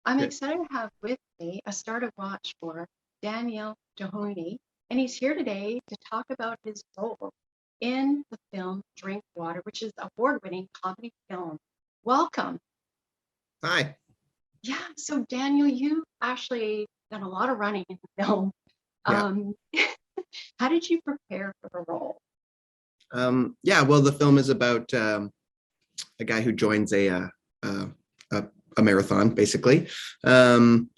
I'm Good. excited to have with me a started watch for Daniel Doheny, and he's here today to talk about his role in the film Drinkwater, which is an award-winning comedy film. Welcome. Hi. Yeah, so Daniel, you actually done a lot of running in the film. Yeah. Um, how did you prepare for the role? Yeah. Well, the film is about a guy who joins a, a, a marathon, basically. And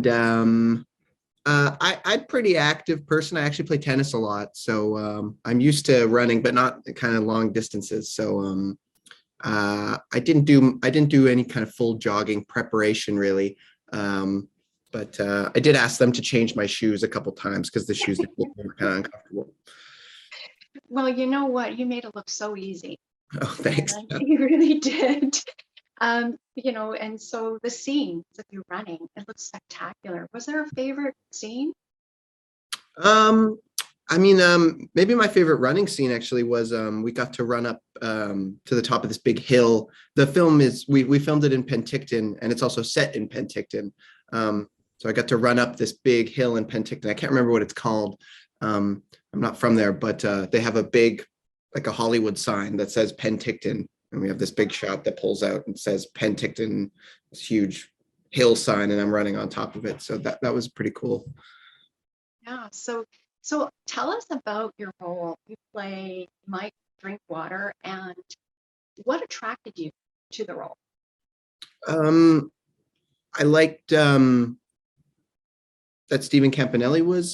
I'm pretty active person. I actually play tennis a lot, so I'm used to running, but not kind of long distances. So I didn't do any kind of full jogging preparation really. But I did ask them to change my shoes a couple times because the shoes were kind of uncomfortable. Well, you know what? You made it look so easy. Oh, thanks. You really did. And so the scenes of you running, it looks spectacular. Was there a favorite scene? Um, maybe my favorite running scene actually was we got to run up to the top of this big hill. The film is we filmed it in Penticton, and it's also set in Penticton. So I got to run up this big hill in Penticton. I can't remember what it's called. I'm not from there, but they have a big, like a Hollywood sign that says Penticton, and we have this big shot that pulls out and says Penticton, this huge hill sign, and I'm running on top of it. So that was pretty cool. Yeah. So tell us about your role. You play Mike Drinkwater, and what attracted you to the role? Um, I liked that Stephen Campanelli was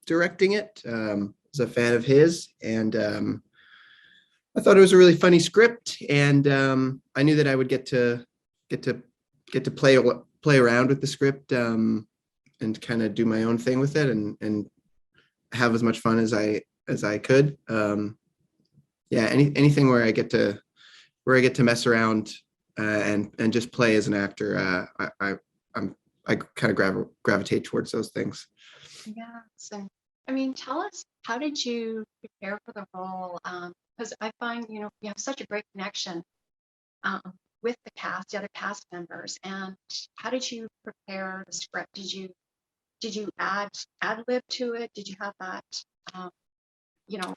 directing it. Was a fan of his, and I thought it was a really funny script, and I knew that I would get to play around with the script, and kind of do my own thing with it, and have as much fun as I could. Yeah, anything where I get to mess around and just play as an actor. I kind of gravitate towards those things. Yes, and I mean, tell us, how did you prepare for the role? Because I find, you have such a great connection um, with the other cast members, and how did you prepare the script? Did you ad lib to it? Did you have that um, you know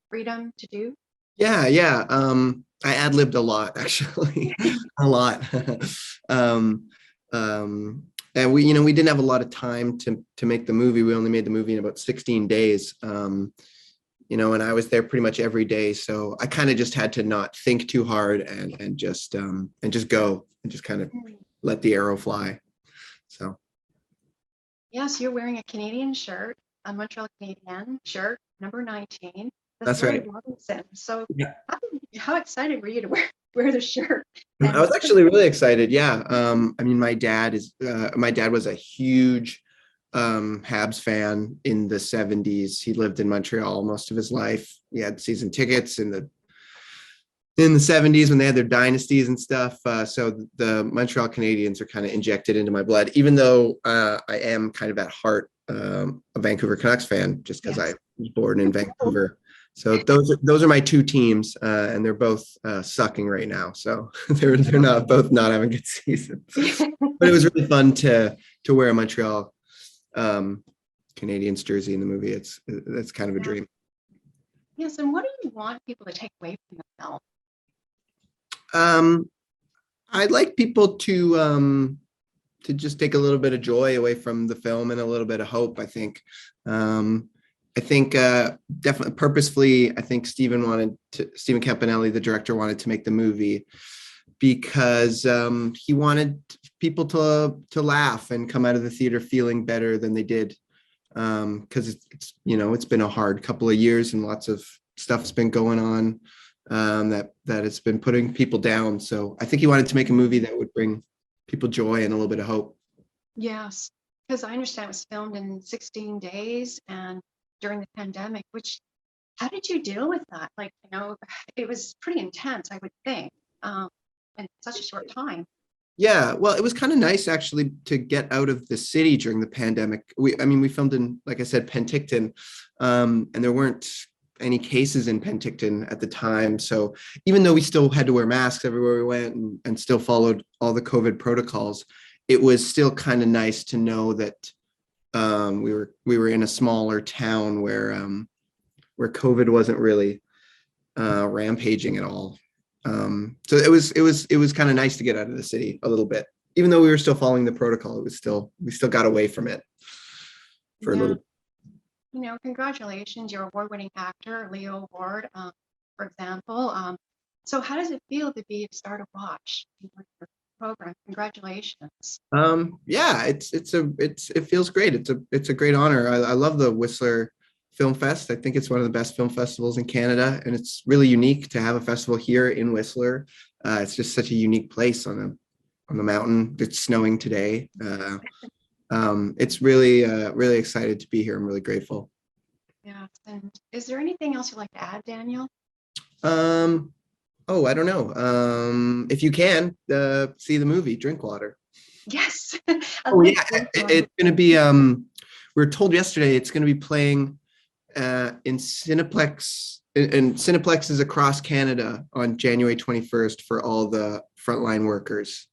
freedom to do? Yeah, yeah. I ad-libbed a lot, actually, a lot. um, and we didn't have a lot of time to make the movie. We only made the movie in about 16 days. And I was there pretty much every day, so I kind of just had to not think too hard and just go and just kind of Mm. let the arrow fly. So Yes, you're wearing a Canadian shirt, a Montreal Canadian shirt, number 19. That's that's Billy right. Robinson. So Yeah. how excited were you to wear the shirt? I And was actually really excited. Yeah. My dad was a huge Habs fan in the 70s. He lived in Montreal most of his life. He had season tickets in the 70s when they had their dynasties and stuff. So the Montreal Canadiens are kind of injected into my blood, even though I am kind of at heart a Vancouver Canucks fan, just because I yes. was born in Vancouver. So those are my two teams, and they're both sucking right now. So they're not both not having good seasons. But it was really fun to wear a Montreal um, Canadiens jersey in the movie. That's kind of a Yeah. dream. Yes, and what do you want people to take away from the film? Um, I'd like people to just take a little bit of joy away from the film and a little bit of hope. I think definitely purposefully, I think Stephen Campanelli, the director, wanted to make the movie because he wanted people to laugh and come out of the theater feeling better than they did. Because it's been a hard couple of years and lots of stuff's been going on that it's been putting people down. So I think he wanted to make a movie that would bring people joy and a little bit of hope. Yes, because I understand it was filmed in 16 days and during the pandemic, which, how did you deal with that? Like, it was pretty intense, I would think, in such a short time. Yeah, well, it was kind of nice actually to get out of the city during the pandemic. We filmed in, like I said, Penticton, and there weren't any cases in Penticton at the time. So even though we still had to wear masks everywhere we went and still followed all the COVID protocols, it was still kind of nice to know that we were in a smaller town where COVID wasn't really rampaging at all. So it was kind of nice to get out of the city a little bit, even though we were still following the protocol. We still got away from it for a Yeah. little. You know, congratulations, your award-winning actor, Leo Award, for example. So how does it feel to be a star to watch in your program? Congratulations. Yeah, it feels great. It's a great honor. I love the Whistler Film Fest. I think it's one of the best film festivals in Canada, and it's really unique to have a festival here in Whistler. It's just such a unique place on the mountain. It's snowing today. It's really really excited to be here. I'm really grateful. Yeah. And is there anything else you'd like to add, Daniel? Oh, I don't know. If you can see the movie Drinkwater. Yes. I Oh like yeah, Drinkwater. it's going to be. We were told yesterday it's going to be playing in Cineplex, and Cineplex is across Canada on January 21st for all the frontline workers.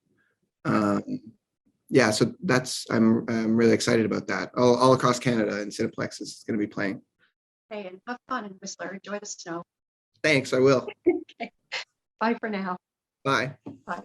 Yeah, so I'm really excited about that. All across Canada, and Cineplex is going to be playing. Hey, and have fun in Whistler. Enjoy the snow. Thanks, I will. Okay. Bye for now. Bye. Bye.